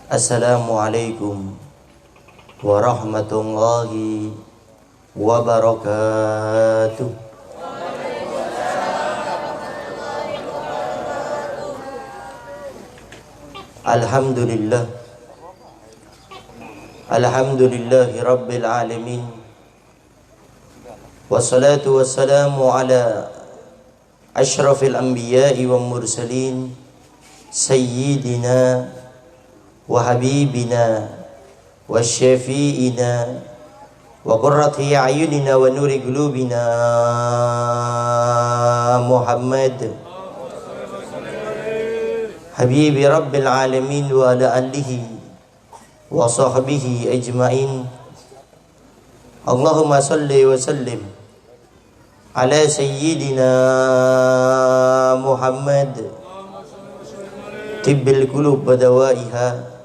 Assalamualaikum warahmatullahi wabarakatuh. Alhamdulillah, alhamdulillahi rabbil alamin. Wassalatu wassalamu ala asyrafil anbiya'i wal mursalin, sayyidina wa habibina wa syafi'ina wa qurrati a'yunina wa nuri qulubina Muhammad habibi rabbil alamin wa ala alihi wa sahbihi ajma'in. Allahumma salli wa sallim ala sayyidina Muhammad tibbil qulub wa dawaiha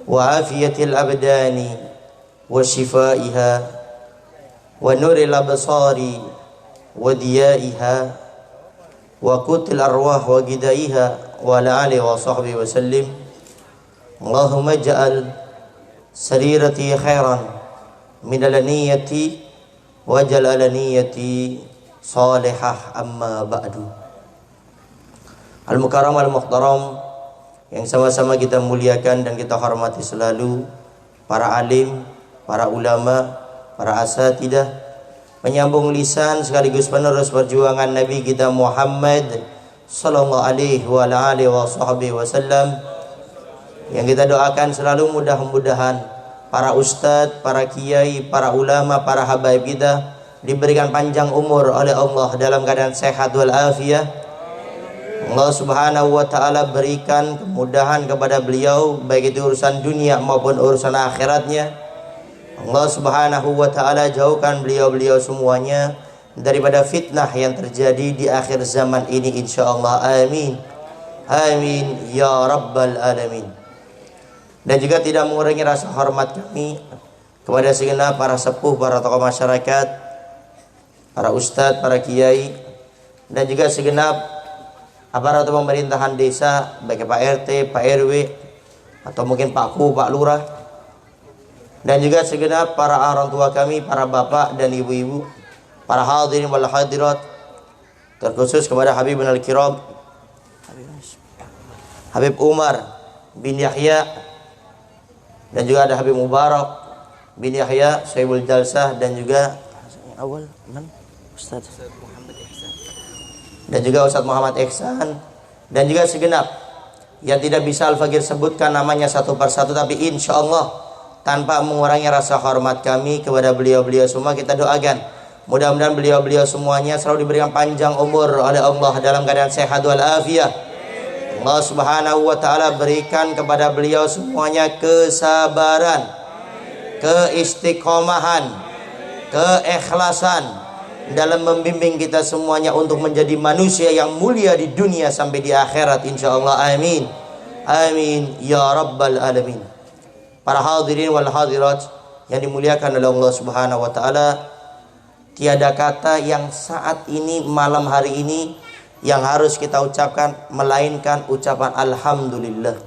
wa afiyatil abdani wa shifaiha wa nuril absari wa diyaiha wa qutil arwah wa gidaiha wa ala alihi wa sahbihi wa sallim. Allahumma ja'al sarirati khairan min alaniyati wa ja'al alaniyati salihah, amma ba'du. Al-Mukarram al-Muhtaram yang sama-sama kita muliakan dan kita hormati selalu, para alim, para ulama, para asatidah, penyambung lisan sekaligus penerus perjuangan Nabi kita Muhammad sallallahu alaihi wa alihi wasallam, yang kita doakan selalu mudah-mudahan para ustadz, para kiai, para ulama, para habaib kita diberikan panjang umur oleh Allah dalam keadaan sehat wal afiyah. Allah subhanahu wa ta'ala berikan kemudahan kepada beliau, baik itu urusan dunia maupun urusan akhiratnya. Allah subhanahu wa ta'ala jauhkan beliau-beliau semuanya daripada fitnah yang terjadi di akhir zaman ini, insyaallah. Amin, amin ya rabbal alamin. Dan juga tidak mengurangi rasa hormat kami kepada segenap para sepuh, para tokoh masyarakat, para ustadz, para kiai, dan juga segenap aparat pemerintahan desa, baik Pak RT, Pak RW, atau mungkin Pak Ku, Pak Lurah, dan juga segenap para orang tua kami, para bapak dan ibu-ibu, para hadirin wal hadirat, terkhusus kepada Habibun al-Kiram Habib Umar bin Yahya, dan juga ada Habib Mubarak bin Yahya Syaibul Jalsah, dan juga awal Ustaz dan juga Ustaz Muhammad Ihsan, dan juga segenap yang tidak bisa Al-Fakir sebutkan namanya satu persatu, tapi insya Allah tanpa mengurangi rasa hormat kami kepada beliau-beliau semua, kita doakan mudah-mudahan beliau-beliau semuanya selalu diberikan panjang umur oleh Allah dalam keadaan sehat wal afiyah. Allah subhanahu wa ta'ala berikan kepada beliau semuanya kesabaran, keistiqomahan, keikhlasan dalam membimbing kita semuanya untuk menjadi manusia yang mulia di dunia sampai di akhirat, insyaallah. Amin, amin ya rabbal alamin. Para hadirin wal hadirat yang dimuliakan oleh Allah subhanahu wa ta'ala, tiada kata yang saat ini, malam hari ini, yang harus kita ucapkan melainkan ucapan alhamdulillah.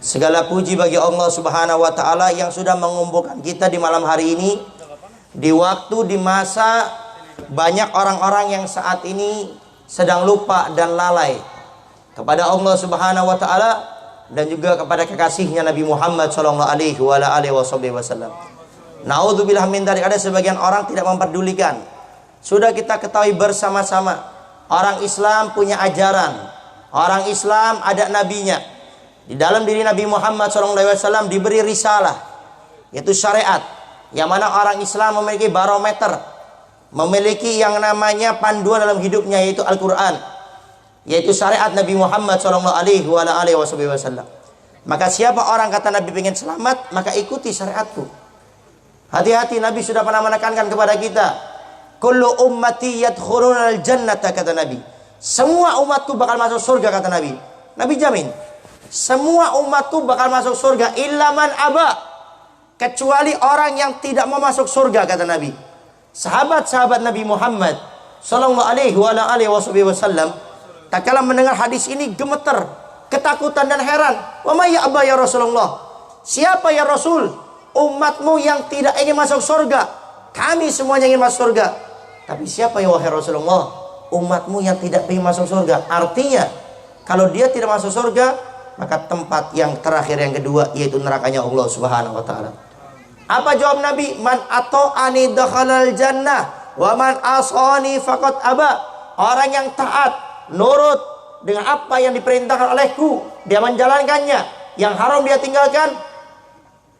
Segala puji bagi Allah subhanahu wa ta'ala yang sudah mengumpulkan kita di malam hari ini, di waktu, di masa banyak orang-orang yang saat ini sedang lupa dan lalai kepada Allah subhanahu wa ta'ala, dan juga kepada kekasihnya Nabi Muhammad sallallahu alaihi wasallam. Naudzubillah min dzalik, ada sebagian orang tidak memperdulikan. Sudah kita ketahui bersama-sama, orang Islam punya ajaran, orang Islam ada nabinya. Di dalam diri Nabi Muhammad sallallahu alaihi wasallam diberi risalah, yaitu syariat, yang mana orang Islam memiliki barometer, memiliki yang namanya panduan dalam hidupnya, yaitu Al-Quran, yaitu syariat Nabi Muhammad sallallahu alaihi wasallam. Maka siapa orang kata Nabi ingin selamat, maka ikuti syariatku. Hati-hati, Nabi sudah pernah menekankan kepada kita, kullu ummati yadkhuluna al-jannata, kata Nabi. Semua umatku bakal masuk surga, kata Nabi. Nabi jamin, semua umatku bakal masuk surga, illa man aba, kecuali orang yang tidak mau masuk surga, kata Nabi. Sahabat-sahabat Nabi Muhammad sallallahu alaihi wasallam tatkala mendengar hadis ini gemeter, ketakutan dan heran. Wa may ya'ba ya Rasulullah. Siapa ya Rasul? Umatmu yang tidak ingin masuk surga. Kami semuanya ingin masuk surga. Tapi siapa ya wahai Rasulullah? Umatmu yang tidak ingin masuk surga. Artinya kalau dia tidak masuk surga, maka tempat yang terakhir yang kedua yaitu nerakanya Allah Subhanahu wa taala. Apa jawab Nabi? Man ata'ani dakhalal jannah wa man asani faqad aba. Orang yang taat, nurut dengan apa yang diperintahkan olehku, dia menjalankannya, yang haram dia tinggalkan,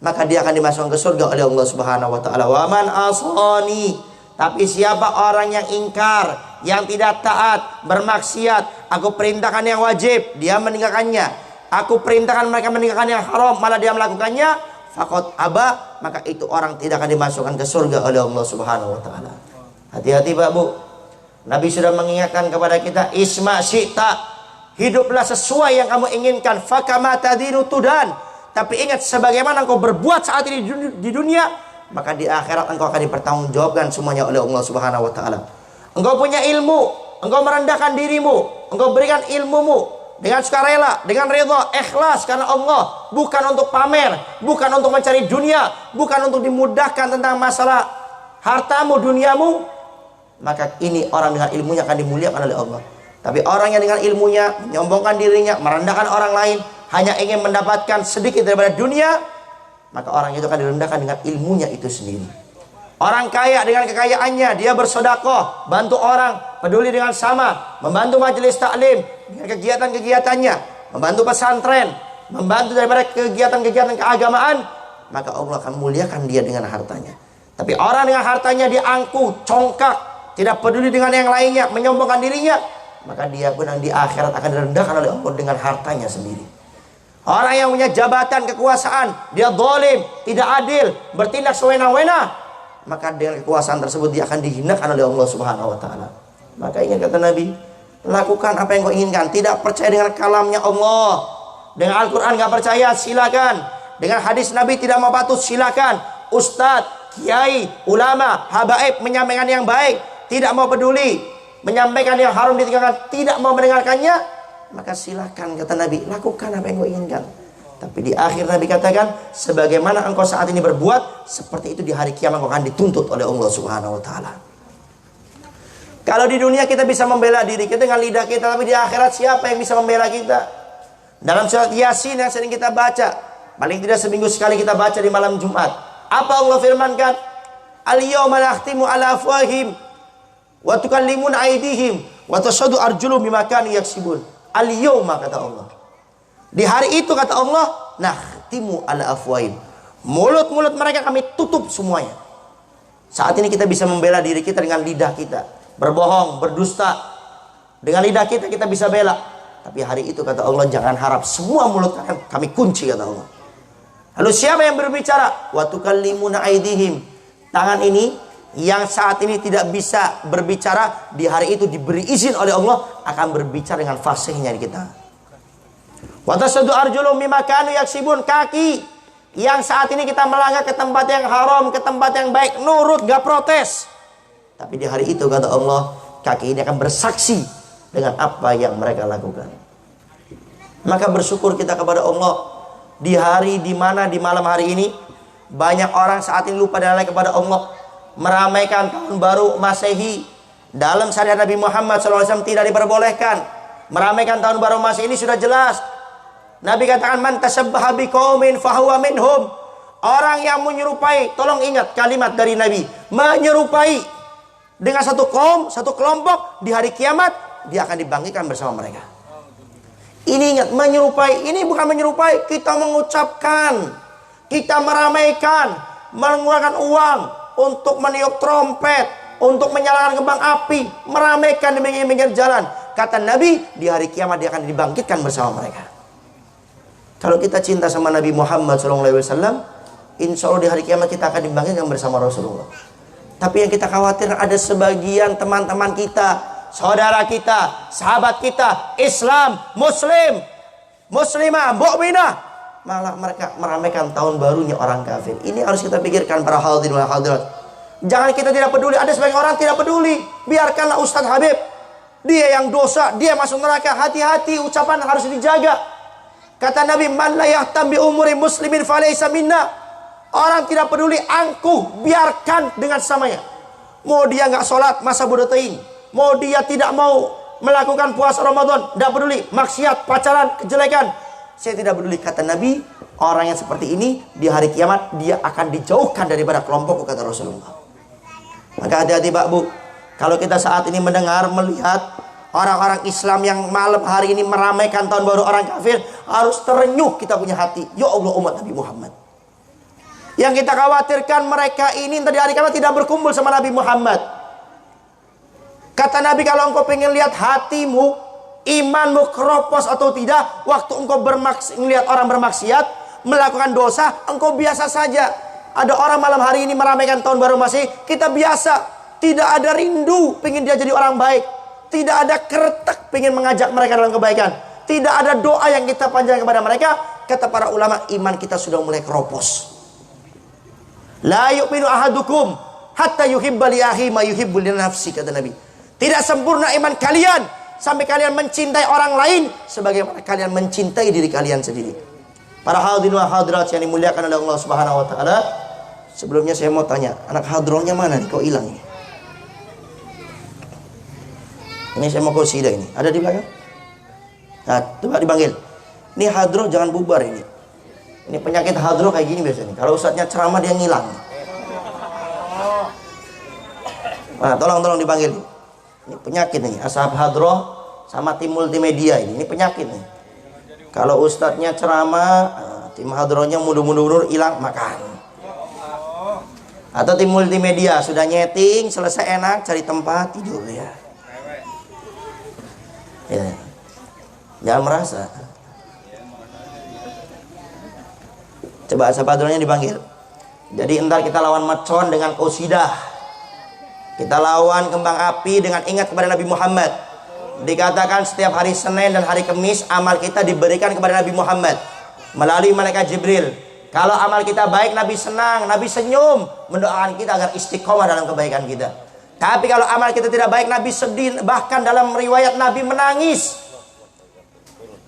maka dia akan dimasukkan ke surga oleh Allah Subhanahu wa taala. Wa man asani, tapi siapa orang yang ingkar, yang tidak taat, bermaksiat, aku perintahkan yang wajib, dia meninggalkannya. Aku perintahkan mereka meninggalkan yang haram, malah dia melakukannya, faqad aba, maka itu orang tidak akan dimasukkan ke surga oleh Allah Subhanahu wa taala. Hati-hati Pak Bu. Nabi sudah mengingatkan kepada kita, isma syi'ta, hiduplah sesuai yang kamu inginkan, fakama tadinu tudan. Tapi ingat, sebagaimana engkau berbuat saat ini di dunia, maka di akhirat engkau akan dipertanggungjawabkan semuanya oleh Allah Subhanahu wa taala. Engkau punya ilmu, engkau merendahkan dirimu, engkau berikan ilmumu dengan sukarela, dengan ridha, ikhlas karena Allah, bukan untuk pamer, bukan untuk mencari dunia, bukan untuk dimudahkan tentang masalah hartamu, duniamu, maka ini orang dengan ilmunya akan dimuliakan oleh Allah. Tapi orang yang dengan ilmunya menyombongkan dirinya, merendahkan orang lain, hanya ingin mendapatkan sedikit daripada dunia, maka orang itu akan direndahkan dengan ilmunya itu sendiri. Orang kaya dengan kekayaannya, dia bersedekah, bantu orang, peduli dengan sama, membantu majelis taklim dengan kegiatan-kegiatannya, membantu pesantren, membantu daripada kegiatan-kegiatan keagamaan, maka Allah akan muliakan dia dengan hartanya. Tapi orang dengan hartanya dia angkuh, congkak, tidak peduli dengan yang lainnya, menyombongkan dirinya, maka dia pun di akhirat akan direndahkan oleh Allah dengan hartanya sendiri. Orang yang punya jabatan kekuasaan, dia zalim, tidak adil, bertindak sewenang-wenang, maka dengan kekuasaan tersebut dia akan dihinakan oleh Allah Subhanahu wa taala. Maka ingat kata Nabi, lakukan apa yang kau inginkan. Tidak percaya dengan kalamnya Allah, dengan Al-Quran gak percaya, silakan. Dengan hadis Nabi tidak mau patuh, silakan. Ustadz, kiai, ulama, habaib menyampaikan yang baik, tidak mau peduli, menyampaikan yang haram ditinggalkan, tidak mau mendengarkannya, maka silakan kata Nabi, lakukan apa yang kau inginkan. Tapi di akhir Nabi katakan, sebagaimana engkau saat ini berbuat, seperti itu di hari kiamat engkau akan dituntut oleh Allah Subhanahu wa taala. Kalau di dunia kita bisa membela diri kita dengan lidah kita, tapi di akhirat siapa yang bisa membela kita? Dalam surat Yasin yang sering kita baca, paling tidak seminggu sekali kita baca di malam Jumat, apa Allah firmankan? Al-yawma nakhtimu ala afwahim wa tukallimuna aydihim wa tashhadu arjuluhum bima kanu yaksibun. Al-yawma kata Allah. Di hari itu kata Allah, nakhtimu ala afwahim. Mulut-mulut mereka kami tutup semuanya. Saat ini kita bisa membela diri kita dengan lidah kita, berbohong, berdusta. Dengan lidah kita kita bisa bela. Tapi hari itu kata Allah, jangan harap semua mulut kami kunci kata Allah. Lalu siapa yang berbicara? Wa tukallimuna aydihim. Tangan ini yang saat ini tidak bisa berbicara, di hari itu diberi izin oleh Allah akan berbicara dengan fasihnya kita. Wa tasadu arjulum bima kanu yaksibun. Kaki yang saat ini kita melangkah ke tempat yang haram, ke tempat yang baik, nurut, gak protes. Tapi di hari itu kata Allah, kaki ini akan bersaksi dengan apa yang mereka lakukan. Maka bersyukur kita kepada Allah. Di hari di mana di malam hari ini banyak orang saat ini lupa dan lalai kepada Allah, meramaikan tahun baru Masehi. Dalam syariat Nabi Muhammad SAW tidak diperbolehkan meramaikan tahun baru Masehi. Ini sudah jelas. Nabi katakan, man tasabbaha biqaumin fahuwa minhum. Orang yang menyerupai, tolong ingat kalimat dari Nabi, menyerupai dengan satu kaum, satu kelompok, di hari kiamat dia akan dibangkitkan bersama mereka. Ini ingat, menyerupai. Ini bukan menyerupai kita mengucapkan, kita meramaikan, mengeluarkan uang untuk meniup trompet, untuk menyalakan kembang api, meramaikan di pinggir jalan. Kata Nabi, di hari kiamat dia akan dibangkitkan bersama mereka. Kalau kita cinta sama Nabi Muhammad SAW, insya Allah di hari kiamat kita akan dibangkitkan bersama Rasulullah. Tapi yang kita khawatir ada sebagian teman-teman kita, saudara kita, sahabat kita, Islam, Muslim, Muslimah, mukminah, malah mereka meramaikan tahun barunya orang kafir. Ini harus kita pikirkan para hadirin wal hadirat. Jangan kita tidak peduli. Ada sebagian orang tidak peduli. Biarkanlah Ustadz Habib, dia yang dosa, dia masuk neraka. Hati-hati, ucapan harus dijaga. Kata Nabi, man la yahtam bi umuri muslimin falaysa minna. Orang tidak peduli angkuh, biarkan dengan samanya. Mau dia nggak sholat, masa bodoh teing. Mau dia tidak mau melakukan puasa Ramadan, tidak peduli. Maksiat, pacaran, kejelekan, saya tidak peduli. Kata Nabi, orang yang seperti ini di hari kiamat dia akan dijauhkan daripada kelompokku, kata Rasulullah. Maka hati-hati Pak Bu, kalau kita saat ini mendengar, melihat orang-orang Islam yang malam hari ini meramaikan tahun baru orang kafir, harus terenyuh kita punya hati. Ya Allah, umat Nabi Muhammad. Yang kita khawatirkan mereka ini tadi hari kiamat tidak berkumpul sama Nabi Muhammad. Kata Nabi, kalau engkau pengen lihat hatimu, imanmu keropos atau tidak, waktu engkau melihat orang bermaksiat, melakukan dosa, engkau biasa saja. Ada orang malam hari ini meramaikan tahun baru masih, kita biasa. Tidak ada rindu pengen dia jadi orang baik. Tidak ada keretak pengen mengajak mereka dalam kebaikan. Tidak ada doa yang kita panjatkan kepada mereka. Kata para ulama, iman kita sudah mulai keropos. La yu'minu ahadukum hatta yuhibba li akhi ma yuhibbu li nafsi, kata Nabi. Tidak sempurna iman kalian sampai kalian mencintai orang lain sebagaimana kalian mencintai diri kalian sendiri. Para hadirin wa hadirat yang dimuliakan oleh Allah Subhanahu wa taala, sebelumnya saya mau tanya, anak hadrohnya mana nih? Kok hilang ini? Ini saya mau qasidah ini. Ada di belakang? Nah, coba dipanggil. Ini hadroh jangan bubar ini. Ini penyakit hadroh kayak gini biasanya. Kalau ustadznya ceramah dia ngilang. Nah, tolong dipanggil. Ini penyakit nih, ashab hadroh sama tim multimedia ini penyakit nih. Kalau ustadznya ceramah, tim hadrohnya mundur hilang makan. Atau tim multimedia sudah nyeting, selesai enak, cari tempat tidur ya. Ya. Jangan merasa. Coba ashab hadrohnya dipanggil. Jadi entar kita lawan macon dengan qasidah. Kita lawan kembang api dengan ingat kepada Nabi Muhammad. Dikatakan setiap hari Senin dan hari Kamis amal kita diberikan kepada Nabi Muhammad melalui malaikat Jibril. Kalau amal kita baik, Nabi senang, Nabi senyum, mendoakan kita agar istiqomah dalam kebaikan kita. Tapi kalau amal kita tidak baik, Nabi sedih, bahkan dalam riwayat Nabi menangis.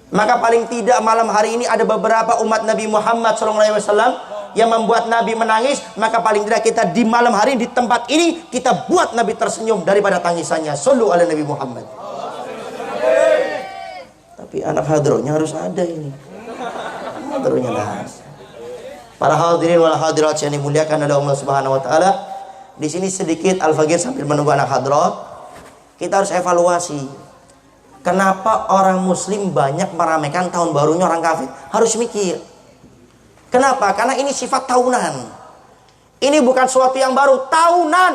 Maka paling tidak malam hari ini ada beberapa umat Nabi Muhammad SAW yang membuat Nabi menangis. Maka paling tidak kita di malam hari di tempat ini kita buat Nabi tersenyum daripada tangisannya. Sallu ala Nabi Muhammad. Tapi anak hadrohnya harus ada ini. Hadrohnya ada. Para hadirin wal hadirat yang dimuliakan oleh Allah Subhanahu wa taala, di sini sedikit Al-Faqir sambil menunggu anak hadroh, kita harus evaluasi. Kenapa orang muslim banyak meramaikan tahun barunya orang kafir? Harus mikir. Kenapa? Karena ini sifat tahunan. Ini bukan suatu yang baru, tahunan.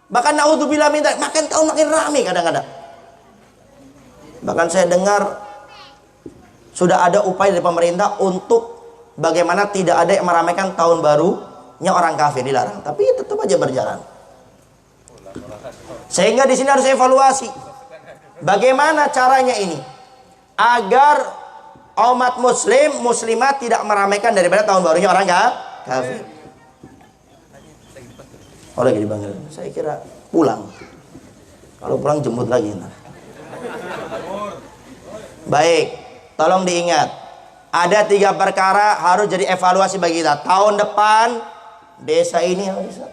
Bahkan naudzubillah min dzalik, makin tahun makin ramai kadang-kadang. Bahkan saya dengar sudah ada upaya dari pemerintah untuk bagaimana tidak ada yang meramaikan tahun barunya orang kafir, dilarang. Tapi tetap aja berjalan. Sehingga di sini harus evaluasi. Bagaimana caranya ini agar umat muslim muslimat tidak meramaikan daripada tahun barunya orang kafir? Oh, lagi dipanggil. Saya kira pulang. Kalau pulang jemput lagi. Baik, tolong diingat. Ada 3 perkara harus jadi evaluasi bagi kita. Tahun depan desa ini harus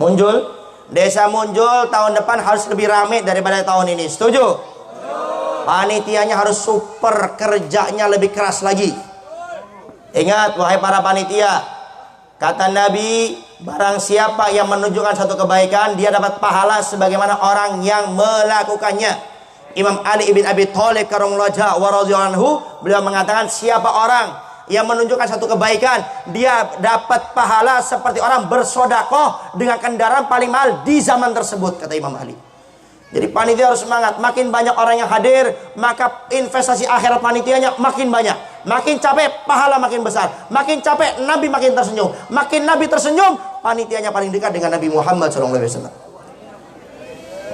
muncul. Desa muncul tahun depan harus lebih ramai daripada tahun ini. Setuju? Panitianya harus super, kerjanya lebih keras lagi. Ingat wahai para panitia, kata Nabi, barang siapa yang menunjukkan satu kebaikan, dia dapat pahala sebagaimana orang yang melakukannya. Imam Ali ibn Abi Thalib karramallahu wajhahu wa radhiyallahu anhu, beliau mengatakan, siapa orang yang menunjukkan satu kebaikan, dia dapat pahala seperti orang bersodakoh dengan kendaraan paling mahal di zaman tersebut, kata Imam Ali. Jadi panitia harus semangat. Makin banyak orang yang hadir, maka investasi akhirat panitianya makin banyak. Makin capek, pahala makin besar. Makin capek, Nabi makin tersenyum. Makin Nabi tersenyum, panitianya paling dekat dengan Nabi Muhammad SAW.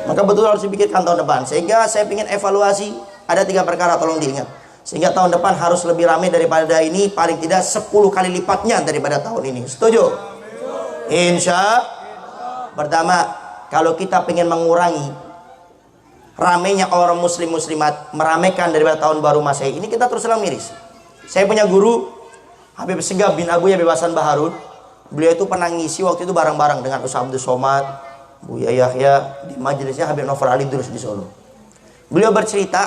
Maka betul harus dipikirkan tahun depan. Sehingga saya ingin evaluasi, ada 3 perkara, tolong diingat. Sehingga tahun depan harus lebih ramai daripada ini, paling tidak 10 kali lipatnya daripada tahun ini. Setuju? Insya. Pertama, kalau kita ingin mengurangi ramainya orang muslim muslimat meramaikan daripada tahun baru Masehi ini, kita terus terang miris. Saya punya guru Habib Segaf bin Abu Yabibasan Baharun. Beliau itu pernah ngisi waktu itu bareng-bareng dengan Ustaz Abdul Somad, Buya Yahya di majelisnya Habib Novel Ali Durus di Solo. Beliau bercerita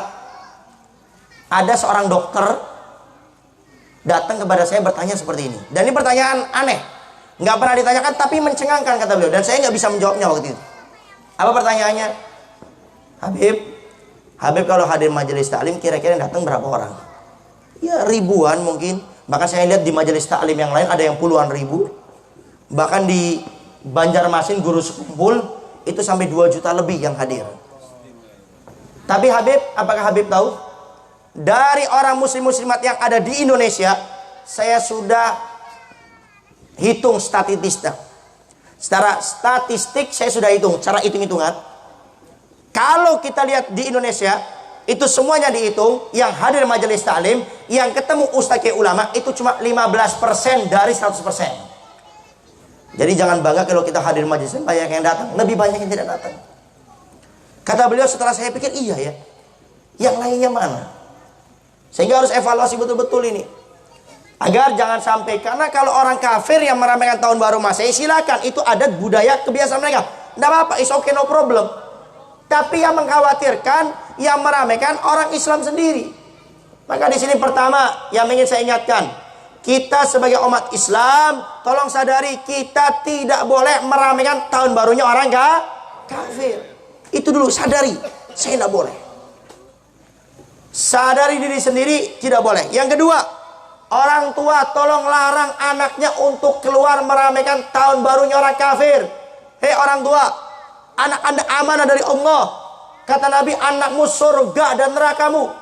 ada seorang dokter datang kepada saya bertanya seperti ini. Dan ini pertanyaan aneh, nggak pernah ditanyakan tapi mencengangkan kata beliau. Dan saya nggak bisa menjawabnya waktu itu. Apa pertanyaannya? Habib kalau hadir majelis taklim kira-kira yang datang berapa orang? Ya ribuan mungkin. Bahkan saya lihat di majelis taklim yang lain ada yang puluhan ribu. Bahkan di Banjarmasin guru sekumpul itu sampai 2 juta lebih yang hadir. Tapi Habib, apakah Habib tahu? Dari orang muslim muslimat yang ada di Indonesia, saya sudah hitung statistiknya. Secara statistik saya sudah hitung, cara hitung-hitungan. Kalau kita lihat di Indonesia, itu semuanya dihitung, yang hadir majelis taklim, yang ketemu ustaz ke ulama itu cuma 15% dari 100%. Jadi jangan bangga kalau kita hadir majelis banyak yang datang, lebih banyak yang tidak datang. Kata beliau setelah saya pikir, iya ya, yang lainnya mana? Sehingga harus evaluasi betul-betul ini, agar jangan sampai, karena kalau orang kafir yang meramaikan tahun baru Masehi silakan, itu adat budaya kebiasaan mereka, tidak apa-apa, it's okay, no problem. Tapi yang mengkhawatirkan, yang meramaikan orang Islam sendiri. Maka di sini pertama yang ingin saya ingatkan, kita sebagai umat Islam, tolong sadari kita tidak boleh meramaikan tahun barunya orang kafir. Itu dulu sadari, saya tidak boleh. Sadari diri sendiri tidak boleh. Yang kedua, orang tua tolong larang anaknya untuk keluar meramaikan tahun barunya orang kafir. Hei orang tua, anak anda amanah dari Allah. Kata Nabi, anakmu surga dan nerakamu.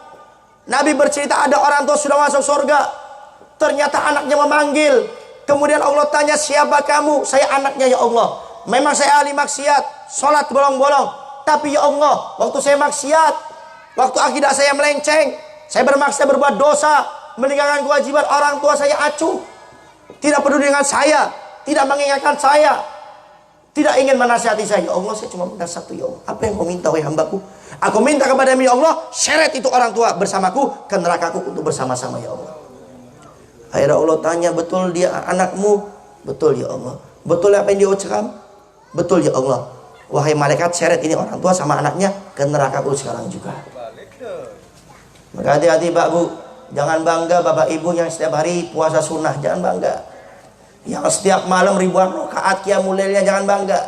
Nabi bercerita ada orang tua sudah masuk surga, ternyata anaknya memanggil. Kemudian Allah tanya, siapa kamu? Saya anaknya ya Allah. Memang saya ahli maksiat, sholat bolong-bolong, tapi ya Allah, waktu saya maksiat, waktu akidah saya melenceng, saya bermaksiat berbuat dosa, meninggalkan kewajiban, orang tua saya acuh, tidak peduli dengan saya, tidak mengingatkan saya, tidak ingin menasihati saya. Ya Allah, saya cuma minta satu ya Allah. Apa yang kau minta wahai hambaku? Aku minta kepada-Mu ya Allah, seret itu orang tua bersamaku ke nerakaku untuk bersama-sama ya Allah. Akhirnya Allah tanya, betul dia anakmu? Betul ya Allah. Betul apa yang dia ucapkan? Betul ya Allah. Wahai malaikat, seret ini orang tua sama anaknya ke nerakaku sekarang juga. Maka hati-hati Pak Bu, jangan bangga bapak ibu yang setiap hari puasa sunnah, jangan bangga. Yang setiap malam ribuan rakaat qiyamul lailnya, jangan bangga.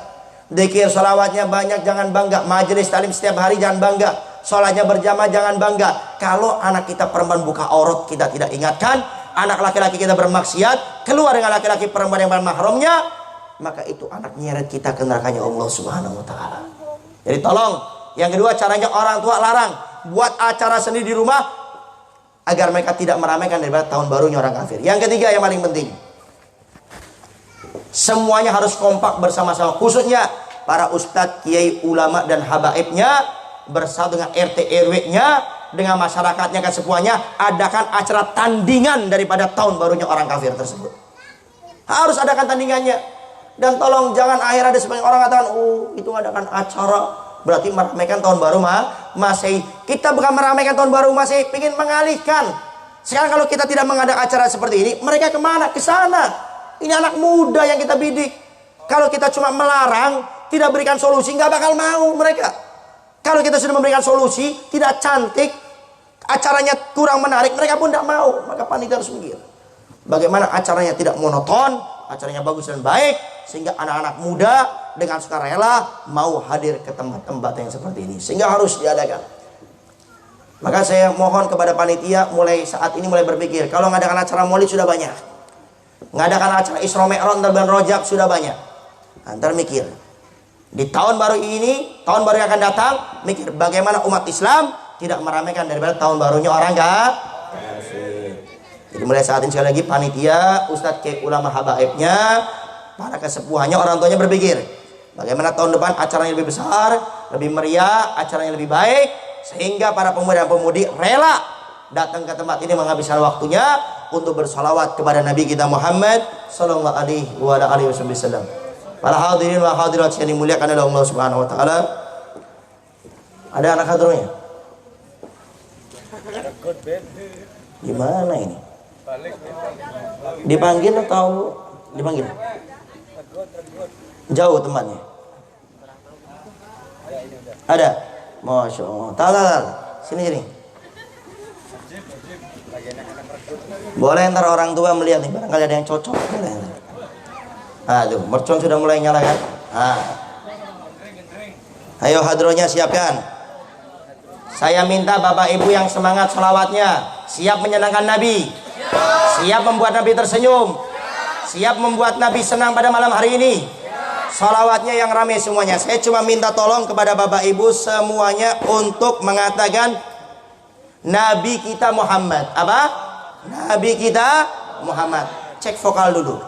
Dzikir salawatnya banyak, jangan bangga. Majelis taklim setiap hari, jangan bangga. Salatnya berjamaah, jangan bangga. Kalau anak kita perempuan buka aurat, kita tidak ingatkan. Anak laki-laki kita bermaksiat, keluar dengan laki-laki perempuan yang mahramnya, maka itu anak nyeret kita ke nerakanya Allah Subhanahu wa taala. Jadi tolong, yang kedua caranya orang tua larang buat acara sendiri di rumah agar mereka tidak meramaikan daripada tahun barunya orang kafir. Yang ketiga yang paling penting, semuanya harus kompak bersama-sama, khususnya para ustadz, kiai, ulama dan habaibnya bersatu dengan RT RW-nya, dengan masyarakatnya, kesepuhannya, adakan acara tandingan daripada tahun barunya orang kafir tersebut. Harus adakan tandingannya. Dan tolong jangan akhir ada sebagian orang katakan, oh itu adakan acara berarti meramaikan tahun baru Masehi. Kita bukan meramaikan tahun baru Masehi, ingin mengalihkan. Sekarang kalau kita tidak mengadakan acara seperti ini, mereka kemana? Ke sana. Ini anak muda yang kita bidik. Kalau kita cuma melarang, tidak berikan solusi, nggak bakal mau mereka. Kalau kita sudah memberikan solusi, tidak cantik, acaranya kurang menarik, mereka pun tidak mau. Maka panitia harus mikir, bagaimana acaranya tidak monoton, acaranya bagus dan baik, sehingga anak-anak muda dengan sukarela mau hadir ke tempat-tempat yang seperti ini. Sehingga harus diadakan. Maka saya mohon kepada panitia, mulai saat ini mulai berpikir, kalau mengadakan acara maulid sudah banyak, mengadakan acara Isra Mi'raj dan bulan Rajab sudah banyak. Antar mikir, di tahun baru ini, tahun baru yang akan datang, mikir bagaimana umat Islam tidak meramaikan daripada tahun barunya orang kafir. Jadi mulai saat ini sekali lagi panitia, ustadz, kiai, ulama, habaibnya, para kesepuhannya, orang tuanya berpikir bagaimana tahun depan acaranya lebih besar, lebih meriah, acaranya lebih baik, sehingga para pemuda dan pemudi rela datang ke tempat ini menghabiskan waktunya untuk bersolawat kepada Nabi kita Muhammad sallallahu alaihi wasallam. Para hadirin wa hadirat yang dimuliakan oleh Allah Subhanahu wa taala, Ada anak hadronya? Gimana ini? Dipanggil atau dipanggil? Jauh temannya. Ada? Masya Allah. Tal. Sini. Boleh ntar orang tua melihat nih, barangkali ada yang cocok. Boleh. Tuh, mercon sudah mulai nyala kan? Ayo hadronya siapkan. Saya minta Bapak Ibu yang semangat sholawatnya, siap menyenangkan Nabi, siap membuat Nabi tersenyum, siap membuat Nabi senang pada malam hari ini. Sholawatnya yang ramai semuanya. Saya cuma minta tolong kepada Bapak Ibu semuanya untuk mengatakan Nabi kita Muhammad. Apa? Nabi kita Muhammad. Cek vokal dulu.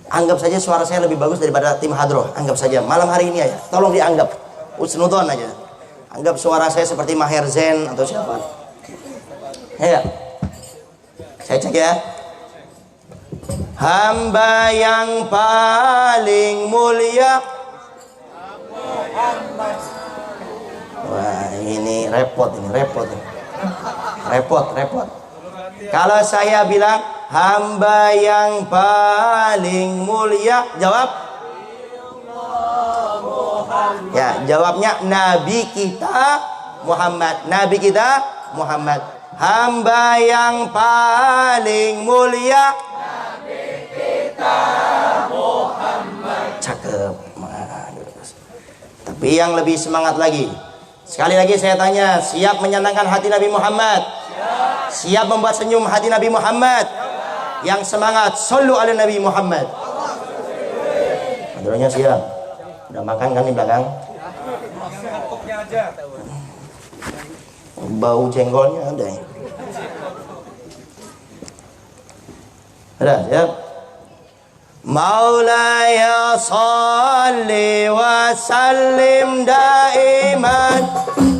Anggap saja suara saya lebih bagus daripada tim hadroh. Anggap saja malam hari ini aja. Tolong dianggap. Usnudon aja. Anggap suara saya seperti Maher Zain atau siapa. Ya. Saya cek ya. Hamba yang paling mulia. Wah, ini repot. Repot. Kalau saya bilang hamba yang paling mulia, jawab? Ya, jawabnya Nabi kita Muhammad. Nabi kita Muhammad. Hamba yang paling mulia, Nabi kita Muhammad. Cakep. Tapi yang lebih semangat lagi. Sekali lagi saya tanya, siap menyenangkan hati Nabi Muhammad? Siap membuat senyum hati Nabi Muhammad? Yang semangat, sallu ala Nabi Muhammad. Hadronya siap. Udah makan kan di belakang? Bau jengkolnya ada. Udah siap? Maulaya salli wa sallim daiman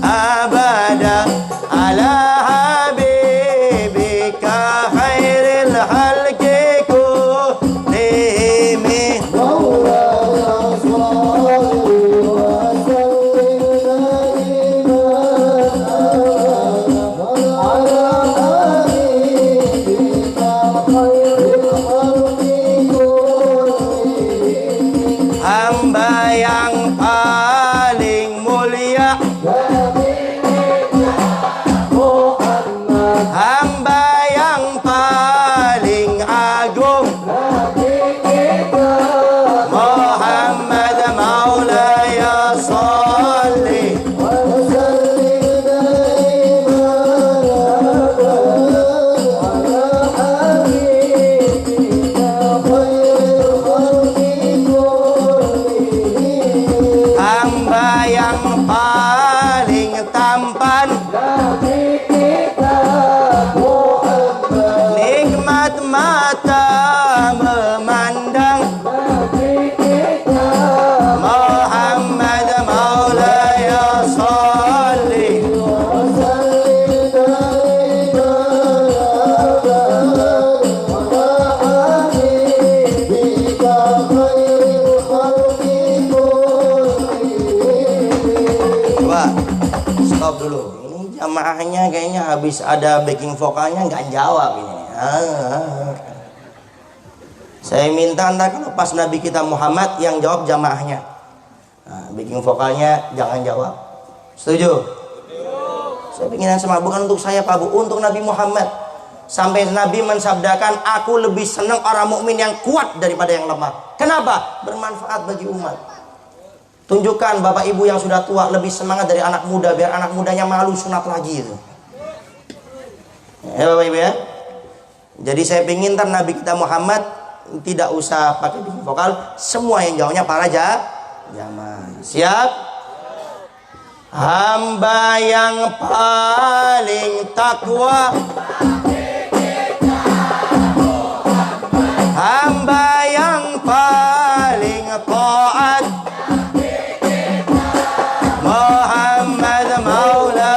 abada ala habibika khairil halqi kullihim. Maulaya salli wa sallim daiman ala habibika khairil halqi. Hamba yang paling mulia, hamba yang paling agung, Muhammad maulaya sholli wa sallim ala habibika khairil khalqi kullihim. Hamba yang paling tampan, nikmat mata memandang, Muhammad maulaya sholli wa sallim ala habibika khairil khalqi kullihim. Coba stop dulu. Ini jamaahnya kayaknya habis ada backing vokalnya nggak jawab ini. Saya minta anda kalau pas Nabi kita Muhammad yang jawab jamaahnya. Backing vokalnya jangan jawab. Setuju? Saya ingin yang sama, bukan untuk saya Pak Bu, untuk Nabi Muhammad. Sampai Nabi mensabdakan, aku lebih senang orang mukmin yang kuat daripada yang lemah. Kenapa? Bermanfaat bagi umat. Tunjukkan bapak ibu yang sudah tua lebih semangat dari anak muda, biar anak mudanya malu sunat lagi itu. Ya bapak ibu ya. Jadi saya ingin ntar Nabi kita Muhammad tidak usah pakai bikin vokal, semua yang jawabnya para jamaah. Siap? Hamba yang paling takwa, hamba yang paling taat, Muhammad maula.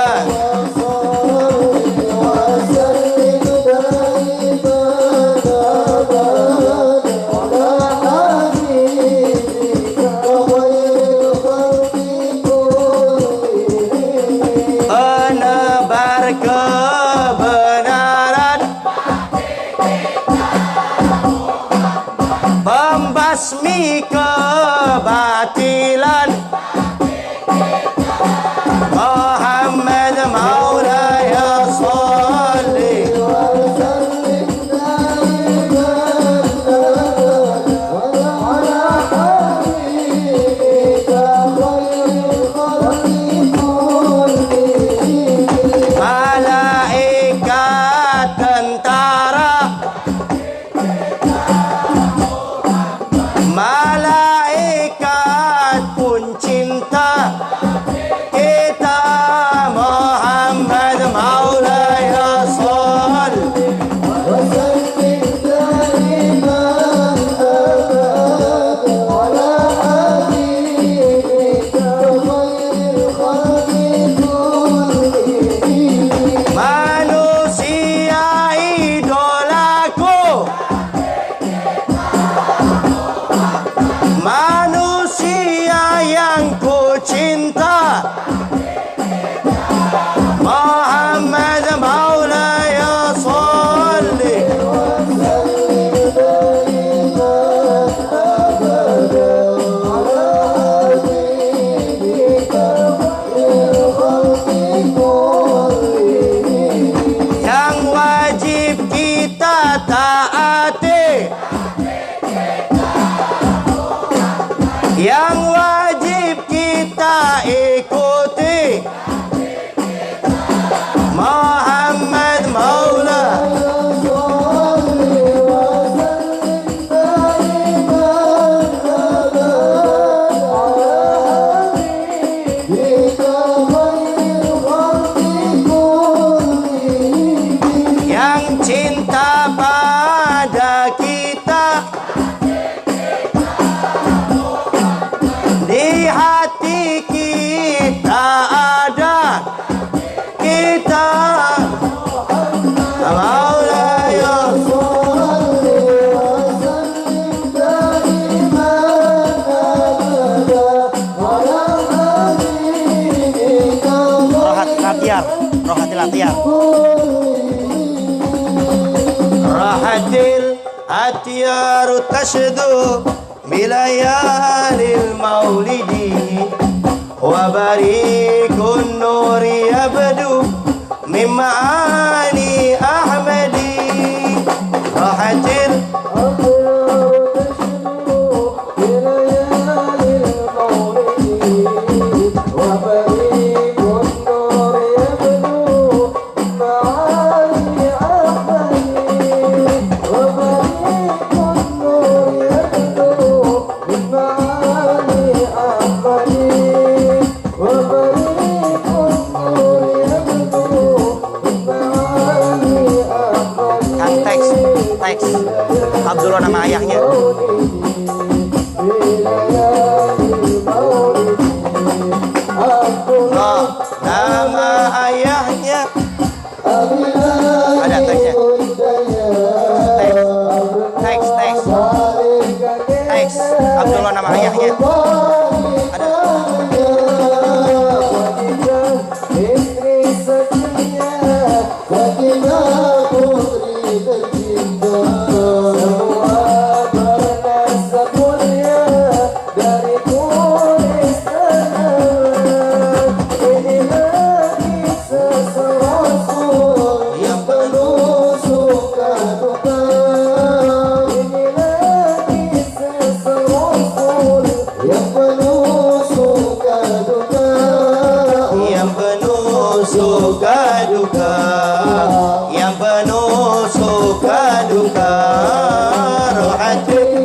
kita مولاي rohatil atiyar rahatil atiyar tashdu bilayalil maulidi wa barikun nuri yabdu min ma'ani ahmadi rahatil Abdullah nama ayahnya. Oh, nama ayahnya Ada teksnya. Teks. Abdullah nama ayahnya. Ada. suka duka, yang penuh suka duka, rohatil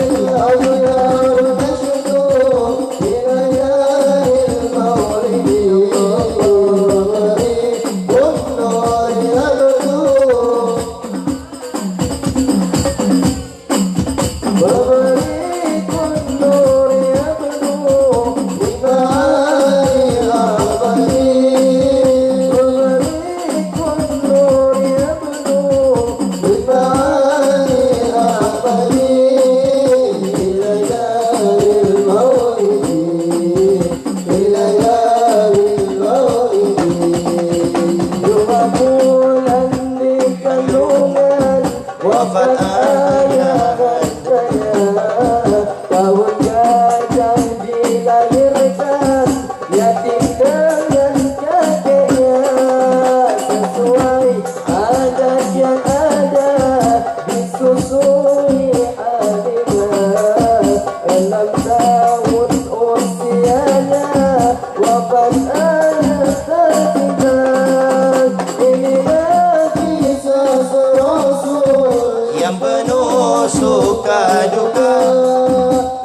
yang penuh suka duka,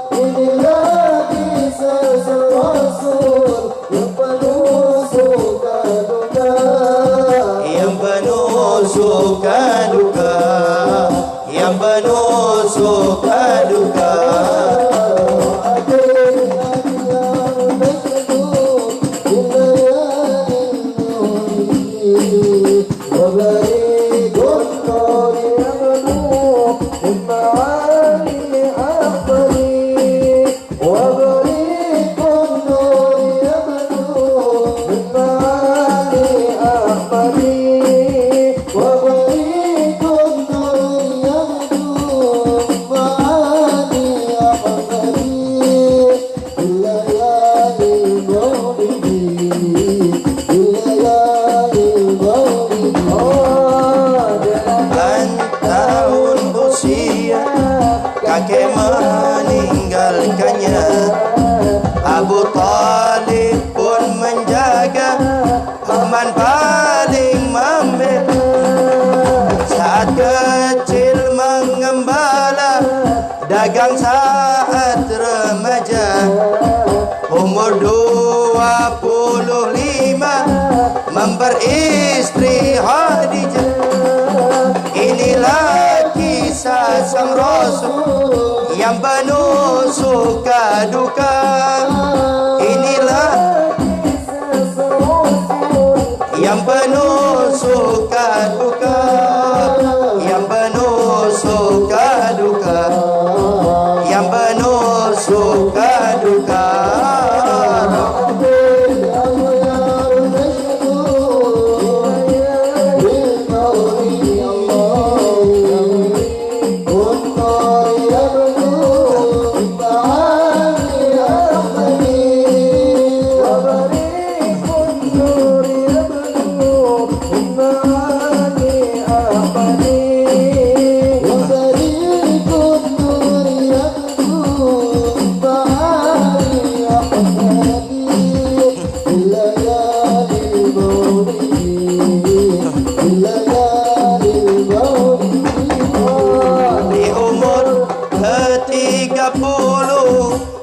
inilah kisah Rasul yang penuh suka duka, yang penuh suka duka, yang penuh suka duka. Kakek meninggalkannya, Abu Talib pun menjaga, paman paling membela. Saat kecil mengembala, dagang saat remaja, umur 25 memperistri Khadijah. Inilah kisah sang Rasul yang penuh suka duka. Inilah kisah sang Rasul yang penuh duka, yang penuh suka duka, yang penuh suka duka.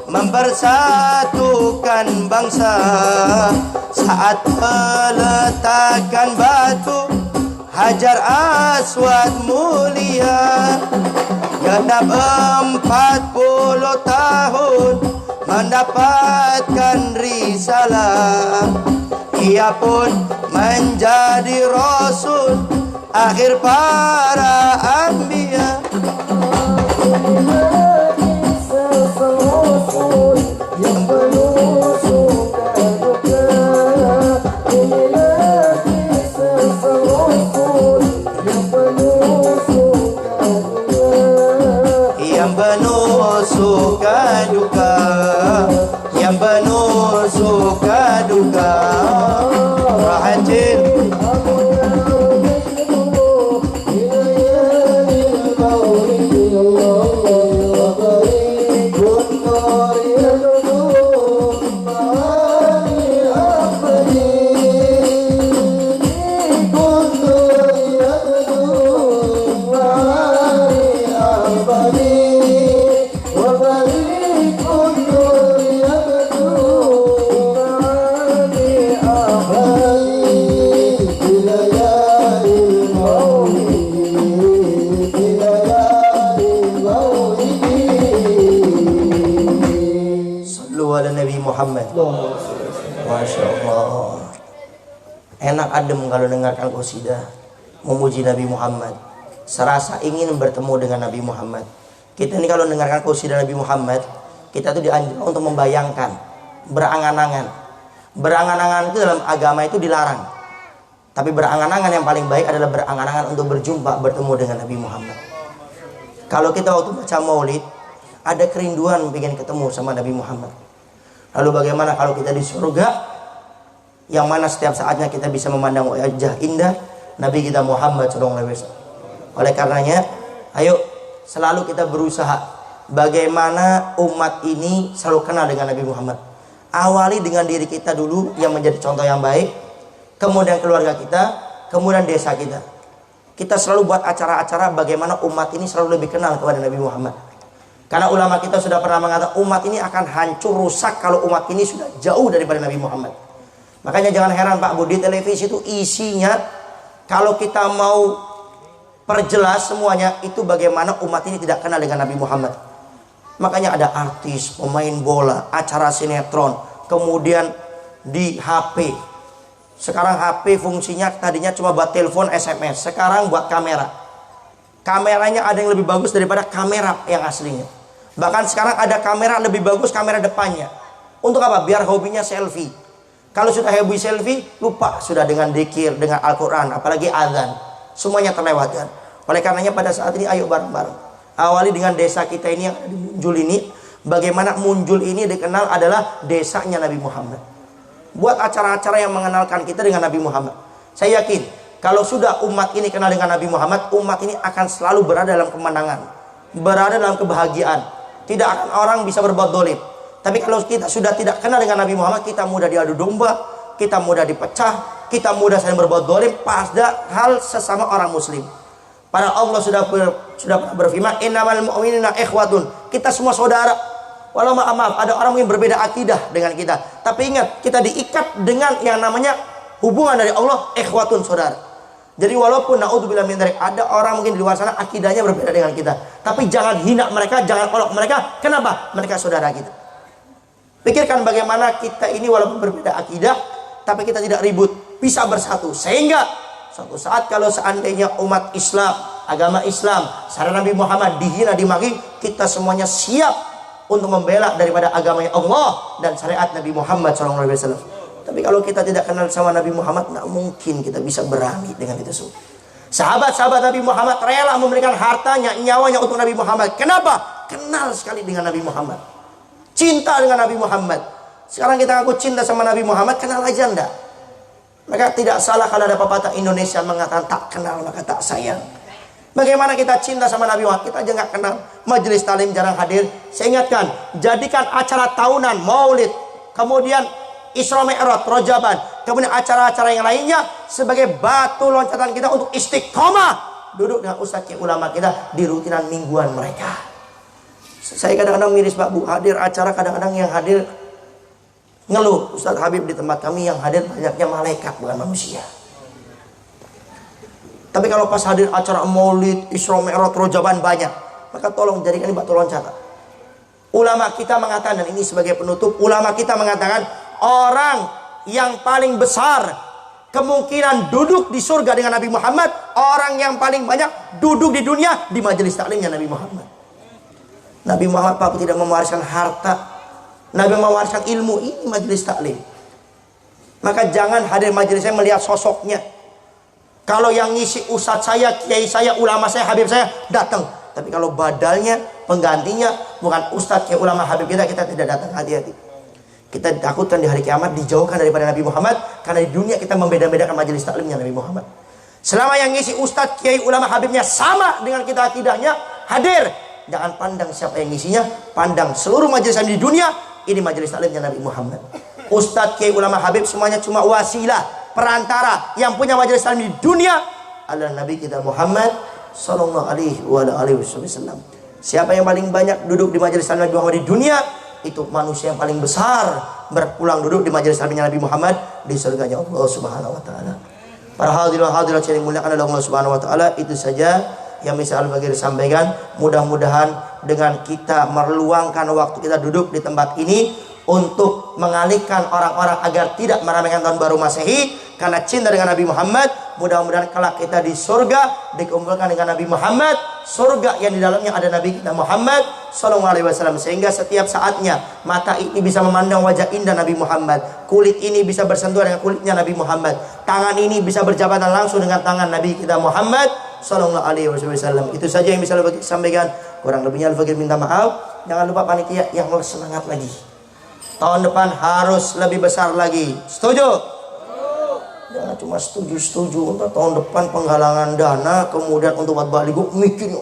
Mempersatukan bangsa saat meletakkan batu Hajar Aswad mulia. Genap 40 tahun mendapatkan risalah, ia pun menjadi rasul akhir para anbiya. Yang penuh suka duka, inilah kisah Rasul. Yang penuh suka duka, yang penuh suka duka, yang penuh suka duka. Rahatin Muhammad. Masya Allah. Enak adem kalau dengarkan qasidah memuji Nabi Muhammad. Serasa ingin bertemu dengan Nabi Muhammad. Kita ini kalau dengarkan qasidah Nabi Muhammad, kita tuh dianjurkan untuk membayangkan, berangan-angan. Berangan-angan itu dalam agama itu dilarang. Tapi berangan-angan yang paling baik adalah berangan-angan untuk berjumpa, bertemu dengan Nabi Muhammad. Kalau kita waktu baca maulid, ada kerinduan ingin ketemu sama Nabi Muhammad. Lalu bagaimana kalau kita di surga, yang mana setiap saatnya kita bisa memandang wajah indah Nabi kita Muhammad SAW. Oleh karenanya, ayo selalu kita berusaha bagaimana umat ini selalu kenal dengan Nabi Muhammad. Awali dengan diri kita dulu yang menjadi contoh yang baik, kemudian keluarga kita, kemudian desa kita. Kita selalu buat acara-acara bagaimana umat ini selalu lebih kenal kepada Nabi Muhammad. Karena ulama kita sudah pernah mengatakan umat ini akan hancur, rusak kalau umat ini sudah jauh daripada Nabi Muhammad. Makanya jangan heran Pak Bu, di televisi itu isinya, kalau kita mau perjelas semuanya, itu bagaimana umat ini tidak kenal dengan Nabi Muhammad. Makanya ada artis, pemain bola, acara sinetron, kemudian di HP. Sekarang HP fungsinya tadinya cuma buat telepon, SMS, sekarang buat kamera. Kameranya ada yang lebih bagus daripada kamera yang aslinya. Bahkan sekarang ada kamera lebih bagus, kamera depannya. Untuk apa? Biar hobinya selfie. Kalau sudah hobi selfie, lupa sudah dengan dzikir, dengan Al-Quran, apalagi azan. Semuanya terlewatkan. Oleh karenanya pada saat ini ayo bareng-bareng. Awali dengan desa kita ini yang ada di Munjul ini. Bagaimana Munjul ini dikenal adalah desanya Nabi Muhammad. Buat acara-acara yang mengenalkan kita dengan Nabi Muhammad. Saya yakin kalau sudah umat ini kenal dengan Nabi Muhammad, umat ini akan selalu berada dalam kemenangan, berada dalam kebahagiaan. Tidak akan orang bisa berbuat dolim. Tapi kalau kita sudah tidak kenal dengan Nabi Muhammad, kita mudah diadu domba, kita mudah dipecah, kita mudah saling berbuat dolim pada hal sesama orang muslim. Padahal Allah sudah berfirman, innamal mu'minuna ikhwatun. Kita semua saudara. Walau maaf, ada orang yang berbeda akidah dengan kita. Tapi ingat, kita diikat dengan yang namanya hubungan dari Allah, ikhwatun, saudara. Jadi walaupun naudzubillah min dzalik, ada orang mungkin di luar sana akidahnya berbeda dengan kita, tapi jangan hina mereka, jangan olok mereka. Kenapa? Mereka saudara kita. Pikirkan bagaimana kita ini walaupun berbeda akidah, tapi kita tidak ribut, bisa bersatu. Sehingga suatu saat kalau seandainya umat Islam, agama Islam, syariat Nabi Muhammad dihina, dimaki, kita semuanya siap untuk membela daripada agamanya Allah dan syariat Nabi Muhammad SAW. Tapi kalau kita tidak kenal sama Nabi Muhammad, tidak mungkin kita bisa berani dengan itu semua. Sahabat-sahabat Nabi Muhammad rela memberikan hartanya, nyawanya untuk Nabi Muhammad. Kenapa? Kenal sekali dengan Nabi Muhammad, cinta dengan Nabi Muhammad. Sekarang kita ngaku cinta sama Nabi Muhammad, kenal aja enggak? Maka tidak salah kalau ada pepatah Indonesia mengatakan tak kenal maka tak sayang. Bagaimana kita cinta sama Nabi Muhammad, kita aja nggak kenal. Majelis taklim jarang hadir. Saya ingatkan, jadikan acara tahunan, maulid, kemudian Isra Mi'raj, Rojaban, kemudian acara-acara yang lainnya sebagai batu loncatan kita untuk istiqomah duduk dengan ustadz ulama kita di rutinan mingguan mereka. Saya kadang-kadang miris Pak Bu, hadir acara kadang-kadang yang hadir ngeluh, Ustadz Habib di tempat kami yang hadir banyaknya malaikat bukan manusia. Tapi kalau pas hadir acara maulid, Isra Mi'raj, Rojaban banyak, maka tolong jadikan ini batu loncatan. Ulama kita mengatakan, dan ini sebagai penutup, ulama kita mengatakan orang yang paling besar kemungkinan duduk di surga dengan Nabi Muhammad, orang yang paling banyak duduk di dunia di majelis taklimnya Nabi Muhammad. Nabi Muhammad Pak tidak mewariskan harta, Nabi mewariskan ilmu. Ini majelis taklim. Maka jangan hadir majelis saya melihat sosoknya. Kalau yang ngisi ustadz saya, kiai saya, ulama saya, habib saya, datang. Tapi kalau badalnya, penggantinya bukan ustadz, kiai, ulama, habib kita tidak datang. Hati-hati. Kita takutkan di hari kiamat dijauhkan daripada Nabi Muhammad, karena di dunia kita membeda-bedakan majelis taklimnya Nabi Muhammad. Selama yang ngisi ustadz, kiai, ulama, habibnya sama dengan kita akidahnya, hadir. Jangan pandang siapa yang ngisinya, pandang seluruh majelis taklim di dunia. Ini majelis taklimnya Nabi Muhammad. Ustadz, kiai, ulama, habib semuanya cuma wasilah, perantara. Yang punya majelis taklim di dunia adalah Nabi kita Muhammad sallallahu alaihi wasallam. Siapa yang paling banyak duduk di majelis taklim Nabi Muhammad di dunia, itu manusia yang paling besar berpulang duduk di majelis taklimnya Nabi Muhammad di surganya Allah Subhanahu wa taala. Para hadirin hadirat yang dimuliakan oleh Allah Subhanahu wa taala, itu saja yang bisa Al-Fakir sampaikan. Mudah-mudahan dengan kita meluangkan waktu kita duduk di tempat ini untuk mengalihkan orang-orang agar tidak meramaikan tahun baru Masehi karena cinta dengan Nabi Muhammad, mudah-mudahan kelak kita di surga dikumpulkan dengan Nabi Muhammad, surga yang di dalamnya ada Nabi kita Muhammad sallallahu alaihi wasallam, sehingga setiap saatnya mata ini bisa memandang wajah indah Nabi Muhammad, kulit ini bisa bersentuhan dengan kulitnya Nabi Muhammad, tangan ini bisa berjabatan langsung dengan tangan Nabi kita Muhammad sallallahu alaihi wasallam. Itu saja yang bisa Al-Fakir sampaikan. Kurang lebihnya Al-Fakir minta maaf. Jangan lupa panitia yang semangat lagi. Tahun depan harus lebih besar lagi. Setuju? Jangan cuma setuju. Untuk tahun depan penggalangan dana, kemudian untuk buat baligo mikir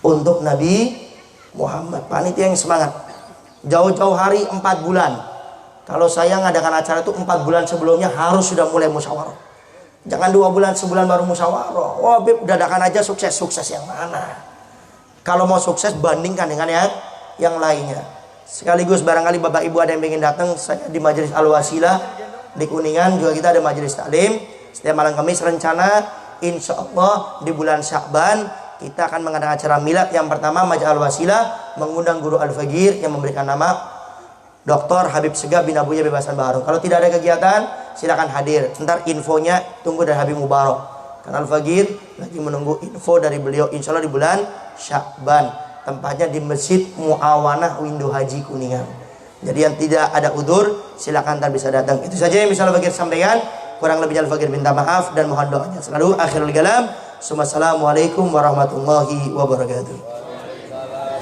untuk Nabi Muhammad. Panitia yang semangat. Jauh-jauh hari 4 bulan. Kalau saya ngadakan acara itu 4 bulan sebelumnya harus sudah mulai musyawarah. Jangan 2 bulan, sebulan baru musyawarah. Wah, Beb, dadakan aja sukses yang mana? Kalau mau sukses bandingkan dengan yang lainnya. Sekaligus barangkali Bapak Ibu ada yang ingin datang, saya di Majelis Al-Wasilah di Kuningan juga kita ada majelis taklim setiap malam Kamis. Rencana insya Allah di bulan Sya'ban kita akan mengadakan acara milad. Yang pertama Majelis Al-Wasilah mengundang Guru Al-Fakir yang memberikan nama Dr. Habib Segaf bin Abuya Bebasan Baru. Kalau tidak ada kegiatan silakan hadir. Ntar infonya tunggu dari Habib Mubarak. Karena Al-Fakir lagi menunggu info dari beliau insya Allah di bulan Sya'ban. Tempatnya di Masjid Muawanah Windu Haji Kuningan. Jadi yang tidak ada udzur silakan ntar bisa datang. Itu saja yang bisa Al-Fakir sampaikan. Kurang lebihnya Al-Fakir minta maaf dan mohon doanya selalu. Akhirul kalam. Assalamualaikum warahmatullahi wabarakatuh.